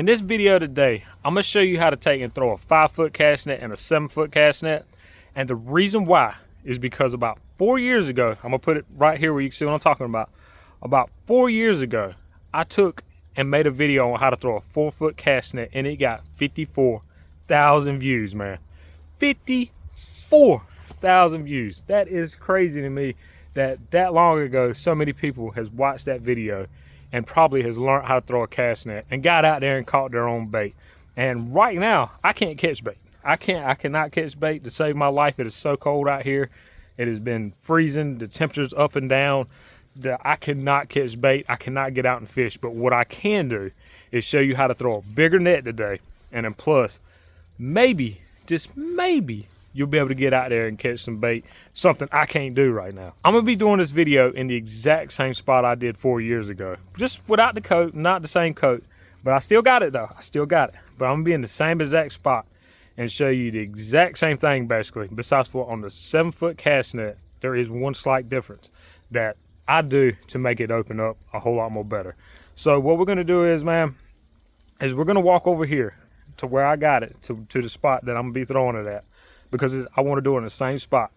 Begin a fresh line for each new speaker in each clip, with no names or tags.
this video today, I'm gonna show you how to take and throw a 5-foot cast net and a 7-foot cast net. And the reason why is because about 4 years ago, I'm gonna put it right here where you can see what I'm talking about. About 4 years ago, I took and made a video on how to throw a 4-foot cast net, and it got 54,000 views, man. 54,000 views. That is crazy to me that long ago so many people has watched that video and probably has learned how to throw a cast net and got out there and caught their own bait. And right now, I can't catch bait. I cannot catch bait to save my life. It is so cold out here. It has been freezing. The temperature's up and down. I cannot catch bait. I cannot get out and fish. But what I can do is show you how to throw a bigger net today. And then plus, maybe, just maybe, you'll be able to get out there and catch some bait, something I can't do right now. I'm gonna be doing this video in the exact same spot I did 4 years ago. Just without the coat, not the same coat, but I still got it though, I still got it. But I'm gonna be in the same exact spot and show you the exact same thing basically, besides for on the 7-foot cast net, there is one slight difference that I do to make it open up a whole lot more better. So what we're gonna do is, man, is we're gonna walk over here to where I got it, to the spot that I'm gonna be throwing it at, because I want to do it in the same spot.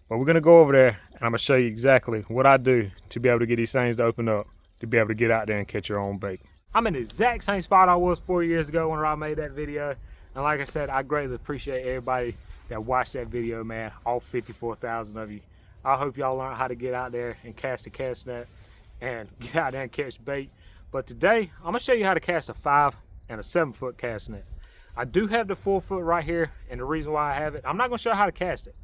But we're going to go over there and I'm going to show you exactly what I do to be able to get these things to open up, to be able to get out there and catch your own bait. I'm in the exact same spot I was 4 years ago when I made that video. And like I said, I greatly appreciate everybody that watched that video, man. All 54,000 of you. I hope y'all learn how to get out there and cast a cast net and get out there and catch bait. But today, I'm going to show you how to cast a 5 and a 7-foot cast net. I do have the 4-foot right here, and the reason why I have it, I'm not going to show you how to cast it,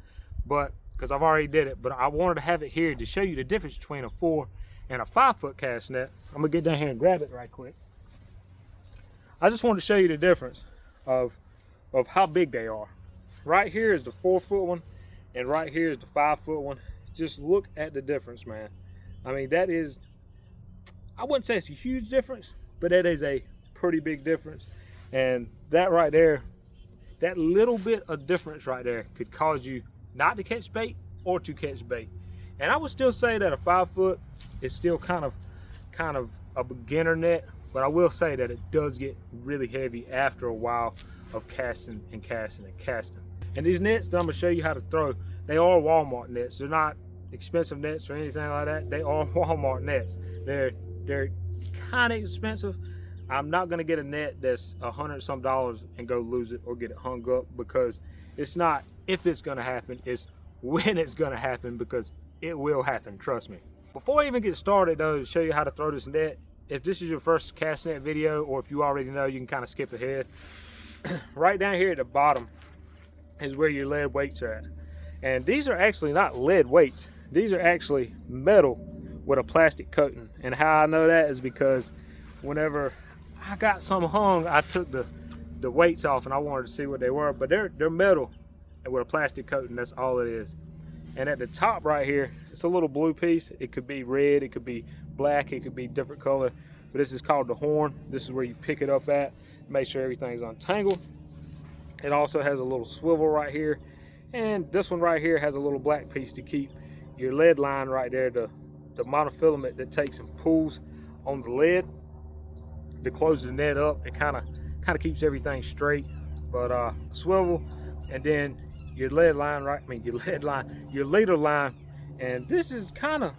but because I've already did it, but I wanted to have it here to show you the difference between a 4 and a 5-foot cast net. I'm going to get down here and grab it right quick. I just wanted to show you the difference of how big they are. Right here is the 4-foot one, and right here is the 5-foot one. Just look at the difference, man. I mean, that is, I wouldn't say it's a huge difference, but that is a pretty big difference. And that right there, that little bit of difference right there could cause you not to catch bait or to catch bait. And I would still say that a 5-foot is still kind of a beginner net, but I will say that it does get really heavy after a while of casting and casting and casting. And these nets that I'm gonna show you how to throw, they are Walmart nets. They're not expensive nets or anything like that. They are Walmart nets. They're kind of expensive. I'm not gonna get a net that's $100-some and go lose it or get it hung up, because it's not if it's gonna happen, it's when it's gonna happen, because it will happen, trust me. Before I even get started though, to show you how to throw this net, if this is your first cast net video, or if you already know, you can kind of skip ahead. Right down here at the bottom is where your lead weights are at. And these are actually not lead weights. These are actually metal with a plastic coating. And how I know that is because whenever I got some hung, I took the weights off and I wanted to see what they were, but they're metal and with a plastic coating. That's all it is. And at the top right here, it's a little blue piece. It could be red, it could be black, it could be different color, but this is called the horn. This is where you pick it up at, make sure everything's untangled. It also has a little swivel right here, and this one right here has a little black piece to keep your lead line right there, the monofilament that takes and pulls on the lead to close the net up. It kind of keeps everything straight. But swivel, and then your lead line, right? I mean your leader line, and this is kind of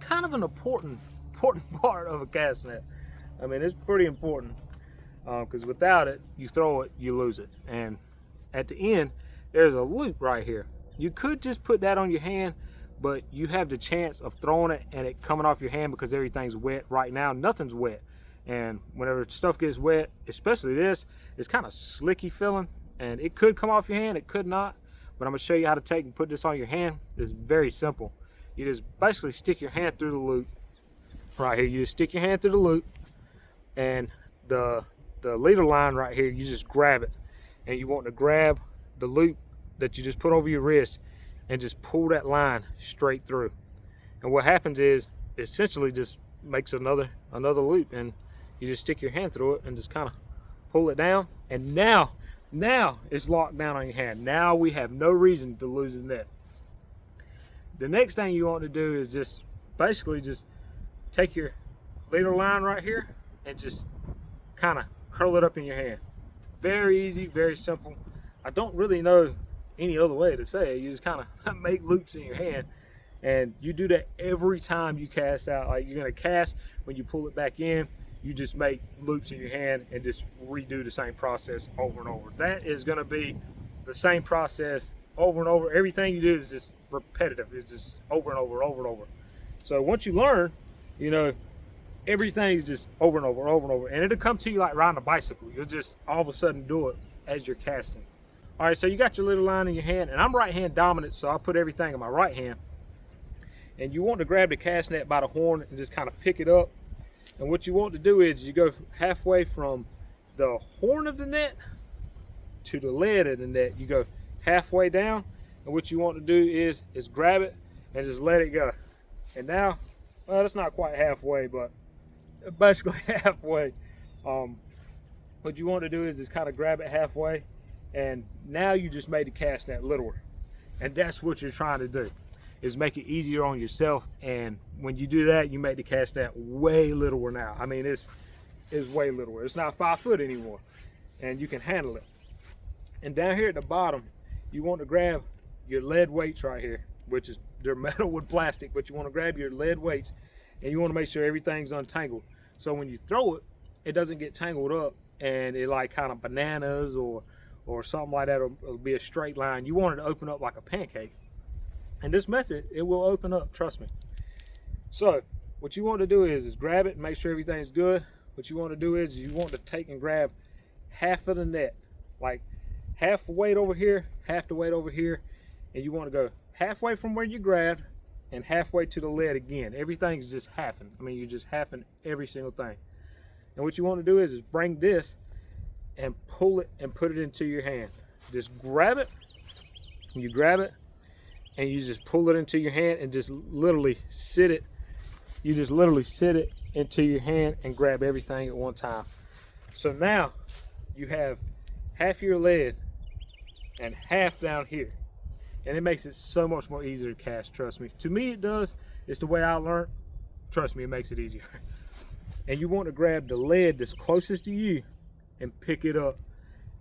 an important part of a cast net. I mean, it's pretty important, because without it, you throw it, you lose it. And at the end, there's a loop right here. You could just put that on your hand, but you have the chance of throwing it and it coming off your hand because everything's wet. Right now, nothing's wet. And whenever stuff gets wet, especially this, it's kind of slicky feeling, and it could come off your hand, it could not. But I'm gonna show you how to take and put this on your hand. It's very simple. You just basically stick your hand through the loop right here. You just stick your hand through the loop, and the leader line right here, you just grab it, and you want to grab the loop that you just put over your wrist and just pull that line straight through. And what happens is, it essentially just makes another loop, and you just stick your hand through it and just kind of pull it down, and now it's locked down on your hand. Now we have no reason to lose the net. The next thing you want to do is just basically just take your leader line right here and just kind of curl it up in your hand. Very easy, very simple. I don't really know any other way to say it. You just kind of make loops in your hand, and you do that every time you cast out. Like, you're gonna cast, when you pull it back in, you just make loops in your hand and just redo the same process over and over. That is gonna be the same process over and over. Everything you do is just repetitive. It's just over and over, over and over. So once you learn, you know, everything's just over and over, over and over. And it'll come to you like riding a bicycle. You'll just all of a sudden do it as you're casting. All right, so you got your little line in your hand, and I'm right hand dominant, so I put everything in my right hand. And you want to grab the cast net by the horn and just kind of pick it up. And what you want to do is you go halfway from the horn of the net to the lead of the net. You go halfway down, and what you want to do is grab it and just let it go. And now, well, it's not quite halfway, but basically halfway. What you want to do is just kind of grab it halfway, and now you just made the cast net littler. And that's what you're trying to do, is make it easier on yourself. And when you do that, you make the cast net way littler now. I mean, it's way littler. It's not 5 foot anymore, and you can handle it. And down here at the bottom, you want to grab your lead weights right here, which is, they're metal with plastic, but you want to grab your lead weights, and you want to make sure everything's untangled. So when you throw it, it doesn't get tangled up and it like kind of bananas or something like that. It'll be a straight line. You want it to open up like a pancake. And this method, it will open up, trust me. So what you want to do is grab it and make sure everything's good. What you want to do is you want to take and grab half of the net, like half the weight over here, half the weight over here, and you want to go halfway from where you grabbed and halfway to the lead again. Everything's just halving. I mean, you're just halving every single thing. And what you want to do is bring this and pull it and put it into your hand. Just grab it, and you grab it, and you just pull it into your hand and just literally sit it. You just literally sit it into your hand and grab everything at one time. So now you have half your lead and half down here. And it makes it so much more easier to cast, trust me. To me it does. It's the way I learned. Trust me, it makes it easier. And you want to grab the lead that's closest to you and pick it up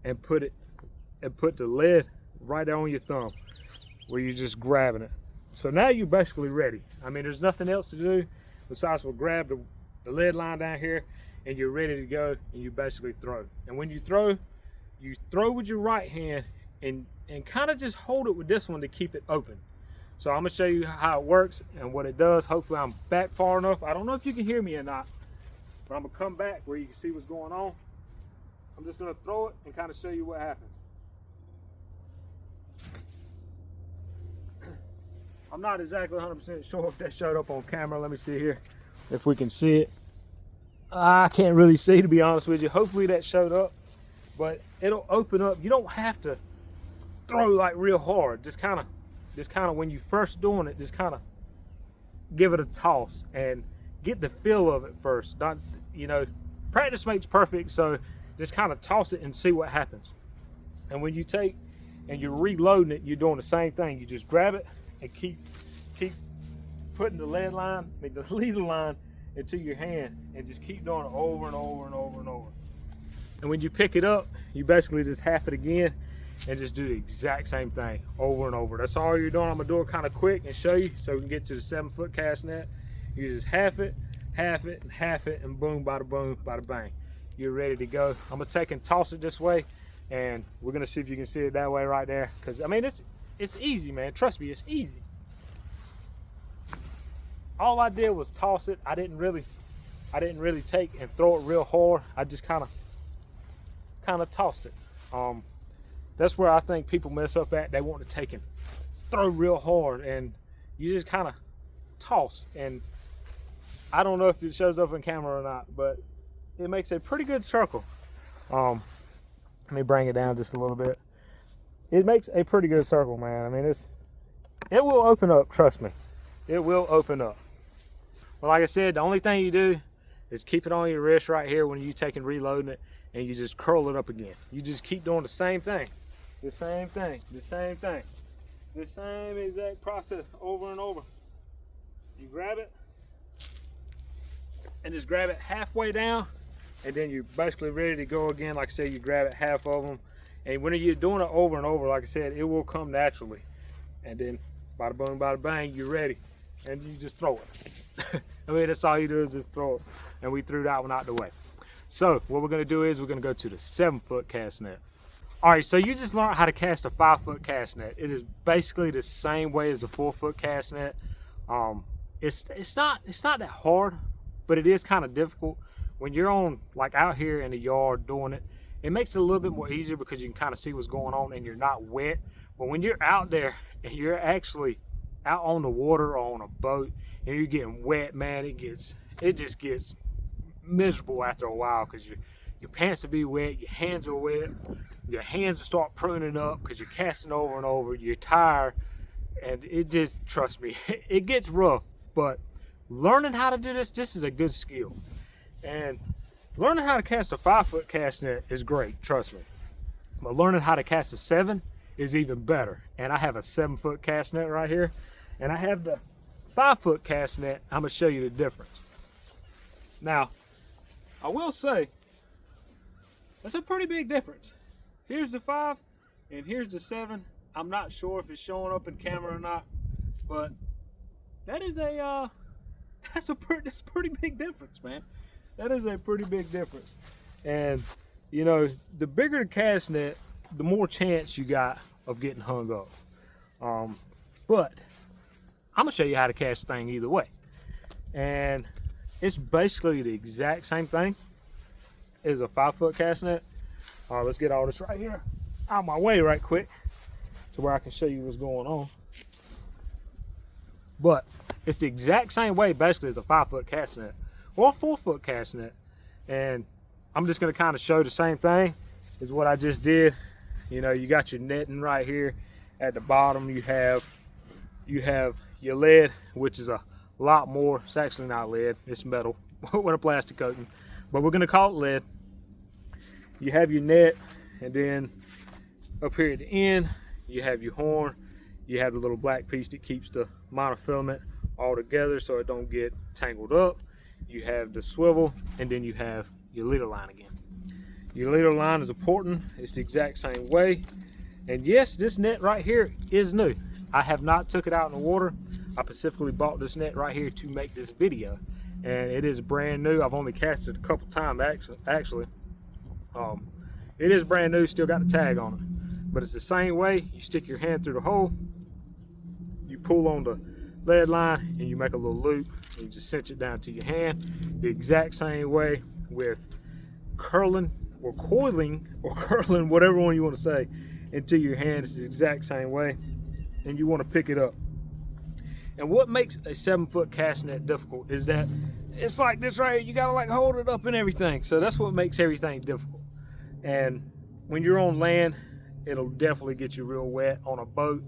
and put the lead right there on your thumb where you're just grabbing it. So now you're basically ready. I mean, there's nothing else to do besides to grab the lead line down here, and you're ready to go, and you basically throw. And when you throw with your right hand and kind of just hold it with this one to keep it open. So I'm gonna show you how it works and what it does. Hopefully I'm back far enough. I don't know if you can hear me or not, but I'm gonna come back where you can see what's going on. I'm just gonna throw it and kind of show you what happens. I'm not exactly 100% sure if that showed up on camera. Let me see here if we can see it. I can't really see, to be honest with you. Hopefully that showed up, but it'll open up. You don't have to throw like real hard. Just kind of when you first doing it, just kind of give it a toss and get the feel of it first. Not, you know, practice makes perfect, so just kind of toss it and see what happens. And when you take and you're reloading it, you're doing the same thing. You just grab it and keep putting the lead line, the leader line into your hand, and just keep doing it over and over and over and over. And when you pick it up, you basically just half it again and just do the exact same thing over and over. That's all you're doing. I'm gonna do it kind of quick and show you so we can get to the 7-foot cast net. You just half it, and half it, and boom, bada boom, bada bang. You're ready to go. I'm gonna take and toss it this way, and we're gonna see if you can see it that way right there. Cause I mean, it's easy, man. Trust me, it's easy. All I did was toss it. I didn't really take and throw it real hard. I just kind of tossed it. That's where I think people mess up at. They want to take and throw real hard, and you just kind of toss. And I don't know if it shows up on camera or not, but it makes a pretty good circle. Let me bring it down just a little bit. It makes a pretty good circle, man. I mean, it will open up, trust me. It will open up. Well, like I said, the only thing you do is keep it on your wrist right here when you take and reloading it, and you just curl it up again. You just keep doing the same thing. The same thing, the same thing. The same exact process over and over. You grab it, and just grab it halfway down, and then you're basically ready to go again. Like I said, you grab it half of them, and when you're doing it over and over, like I said, it will come naturally. And then bada boom, bada bang, you're ready, and you just throw it. I mean, that's all you do is just throw it, and we threw that one out the way. So what we're gonna do is we're gonna go to the 7-foot cast net. All right, so you just learned how to cast a 5-foot cast net. It is basically the same way as the 4-foot cast net. It's not that hard, but it is kind of difficult. When you're on, like out here in the yard doing it, it makes it a little bit more easier because you can kind of see what's going on and you're not wet. But when you're out there and you're actually out on the water or on a boat and you're getting wet, man, it just gets miserable after a while, because your pants will be wet, your hands are wet, your hands will start pruning up because you're casting over and over, you're tired, and it just, trust me, it gets rough. But learning how to do this is a good skill. And learning how to cast a 5-foot cast net is great, trust me. But learning how to cast a 7 is even better. And I have a 7-foot cast net right here, and I have the 5-foot cast net. I'm gonna show you the difference. Now, I will say, that's a pretty big difference. Here's the 5 and here's the 7. I'm not sure if it's showing up in camera or not, but that is that's a pretty big difference, man. That is a pretty big difference. And you know, the bigger the cast net, the more chance you got of getting hung up. But I'm gonna show you how to cast the thing either way. And it's basically the exact same thing as a 5-foot cast net. All right, let's get all this right here out of my way right quick to where I can show you what's going on. But it's the exact same way basically as a 5-foot cast net or a 4-foot cast net. And I'm just gonna kind of show the same thing as what I just did. You know, you got your netting right here. At the bottom you have your lead, which is a lot more. It's actually not lead, it's metal with a plastic coating, but we're gonna call it lead. You have your net, and then up here at the end you have your horn. You have the little black piece that keeps the monofilament all together so it don't get tangled up. You have the swivel, and then you have your leader line again. Your leader line is important. It's the exact same way. And yes, this net right here is new. I have not took it out in the water. I specifically bought this net right here to make this video, and it is brand new. I've only cast it a couple times actually. It is brand new, still got the tag on it, but it's the same way. You stick your hand through the hole, you pull on the lead line, and you make a little loop, and you just cinch it down to your hand. The exact same way with curling or coiling or curling, whatever one you want to say, into your hand. It's the exact same way, and you want to pick it up. And what makes a 7-foot cast net difficult is that it's like this right here. You gotta like hold it up and everything. So that's what makes everything difficult. And when you're on land, it'll definitely get you real wet. On a boat,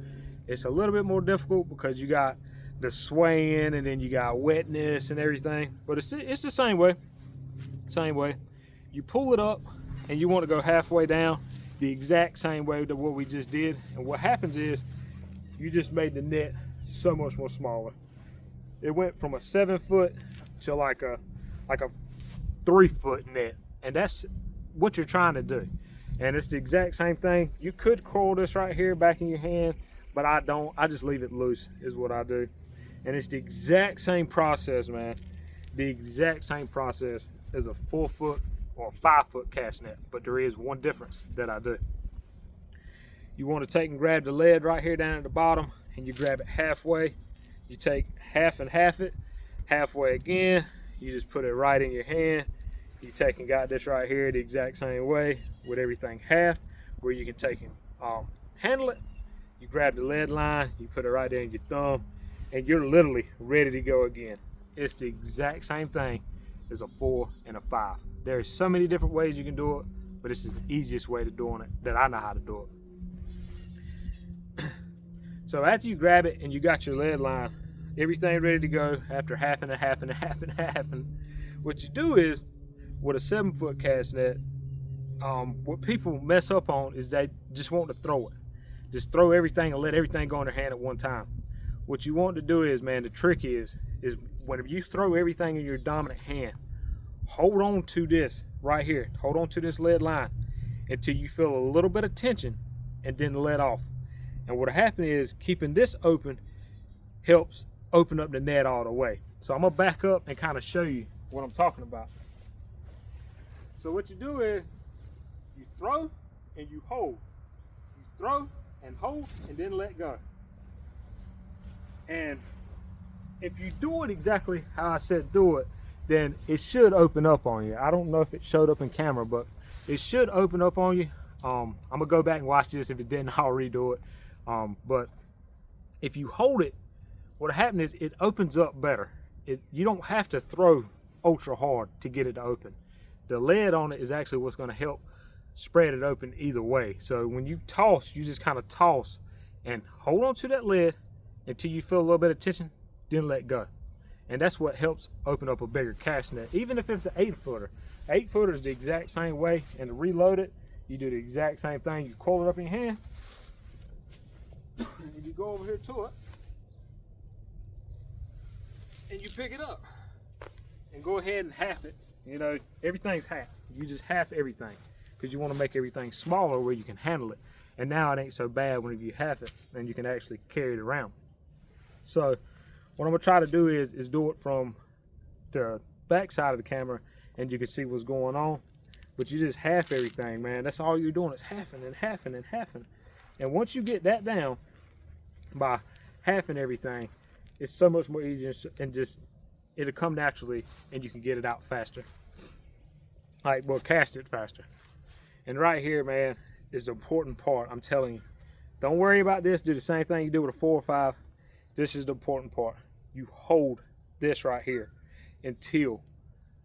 it's a little bit more difficult because you got the swaying and then you got wetness and everything. But it's the same way. Same way. You pull it up and you want to go halfway down the exact same way to what we just did. And what happens is you just made the net so much more smaller. It went from a 7-foot to like a 3-foot net, and that's what you're trying to do. And it's the exact same thing. You could coil this right here back in your hand, but I don't. I just leave it loose is what I do. And it's the exact same process, man. The exact same process as a 4-foot or a 5-foot cast net, but there is one difference that I do. You want to take and grab the lead right here down at the bottom, and you grab it halfway. You take half and half it, halfway again. You just put it right in your hand. You take and got this right here the exact same way with everything half, where you can take and handle it. You grab the lead line, you put it right there in your thumb, and you're literally ready to go again. It's the exact same thing as a 4 and a 5. There are so many different ways you can do it, but this is the easiest way to doing it that I know how to do it. So after you grab it and you got your lead line, everything ready to go after half and a half and a half and a half, and what you do is with a 7-foot cast net, what people mess up on is they just want to throw it. Just throw everything and let everything go in their hand at one time. What you want to do is, man, the trick is whenever you throw everything in your dominant hand, hold on to this right here. Hold on to this lead line until you feel a little bit of tension, and then let off. And what'll happen is keeping this open helps open up the net all the way. So I'm gonna back up and kind of show you what I'm talking about. So what you do is you throw and you hold. You throw and hold and then let go. And if you do it exactly how I said do it, then it should open up on you. I don't know if it showed up in camera, but it should open up on you. I'm gonna go back and watch this. If it didn't, I'll redo it. But if you hold it, what happens is it opens up better. You don't have to throw ultra hard to get it to open. The lead on it is actually what's gonna help spread it open either way. So when you toss, you just kind of toss and hold on to that lead until you feel a little bit of tension, then let go. And that's what helps open up a bigger cast net, even if it's an 8-footer. 8-footer is the exact same way, and to reload it, you do the exact same thing. You coil it up in your hand, and you go over here to it, and you pick it up, and go ahead and half it. You know, everything's half. You just half everything, because you want to make everything smaller where you can handle it. And now it ain't so bad whenever you half it, and you can actually carry it around. So what I'm gonna try to do is do it from the back side of the camera, and you can see what's going on. But you just half everything, man. That's all you're doing is halving and halving and halving. And once you get that down by halving everything, it's so much more easier, and just it'll come naturally, and you can get it out faster. Like, well, cast it faster. And right here, man, is the important part. I'm telling you, don't worry about this. Do the same thing you do with a 4 or 5. This is the important part. You hold this right here until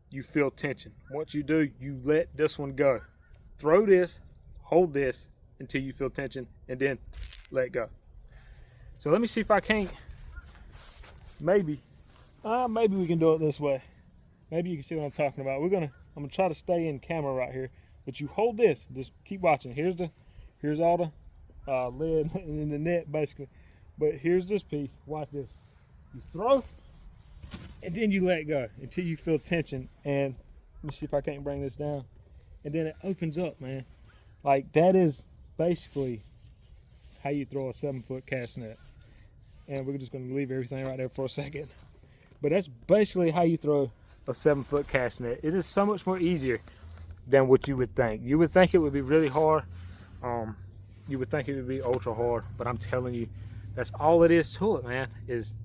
you feel tension. Once you do, you let this one go. Throw this, hold this until you feel tension, and then let go. So let me see if I can't, maybe we can do it this way. Maybe you can see what I'm talking about. I'm gonna try to stay in camera right here, but you hold this, just keep watching. Here's all the lead in the net basically. But here's this piece, watch this. You throw, and then you let go until you feel tension. And let me see if I can't bring this down. And then it opens up, man. Like, that is basically how you throw a 7-foot cast net. And we're just gonna leave everything right there for a second. But that's basically how you throw a 7-foot cast net. It is so much more easier than what you would think. You would think it would be really hard. You would think it would be ultra hard, but I'm telling you, that's all it is to it, man, is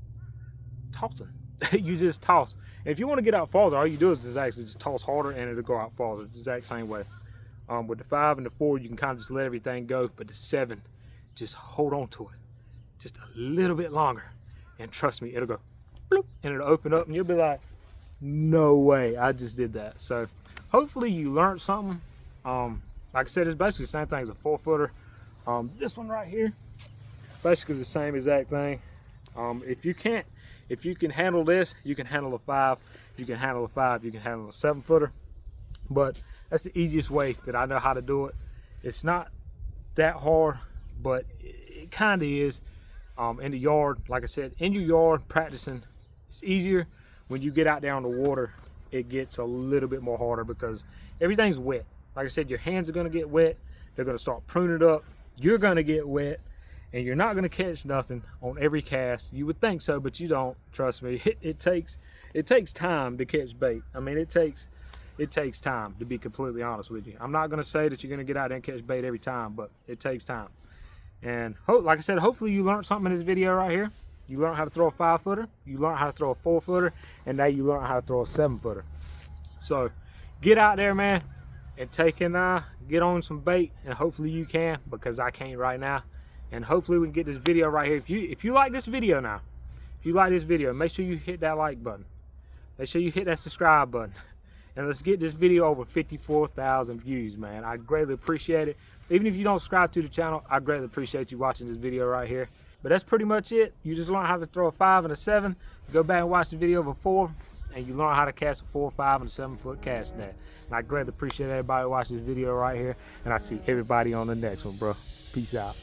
tossing. You just toss. And if you want to get out farther, all you do is actually just toss harder, and it'll go out farther the exact same way. With the 5 and the 4, you can kind of just let everything go, but the 7, just hold on to it just a little bit longer, and trust me, it'll go bloop, and it'll open up, and you'll be like, no way, I just did that. So hopefully you learned something. Like I said, it's basically the same thing as a 4-footer. This one right here, basically the same exact thing. If you can handle this, you can handle a 5. You can handle a 5, you can handle a 7-footer. But that's the easiest way that I know how to do it. It's not that hard, but it kind of is. In the yard, like I said, in your yard practicing, it's easier. When you get out there on the water, it gets a little bit more harder because everything's wet. Like I said, your hands are gonna get wet. They're gonna start pruning up. You're gonna get wet, and you're not gonna catch nothing on every cast. You would think so, but you don't. Trust me. It takes time to catch bait. I mean, it takes time, to be completely honest with you. I'm not gonna say that you're gonna get out there and catch bait every time, but it takes time. And like I said, hopefully you learned something in this video right here. You learned how to throw a 5-footer, you learned how to throw a 4-footer, and now you learn how to throw a 7-footer. So get out there, man, and get on some bait, and hopefully you can, because I can't right now. And hopefully we can get this video right here. If you like this video now, if you like this video, make sure you hit that like button. Make sure you hit that subscribe button. And let's get this video over 54,000 views, man. I greatly appreciate it. Even if you don't subscribe to the channel, I greatly appreciate you watching this video right here. But that's pretty much it. You just learn how to throw a 5 and a 7. You go back and watch the video of a 4, and you learn how to cast a 4, 5, and a 7-foot cast net. And I greatly appreciate everybody watching this video right here. And I see everybody on the next one, bro. Peace out.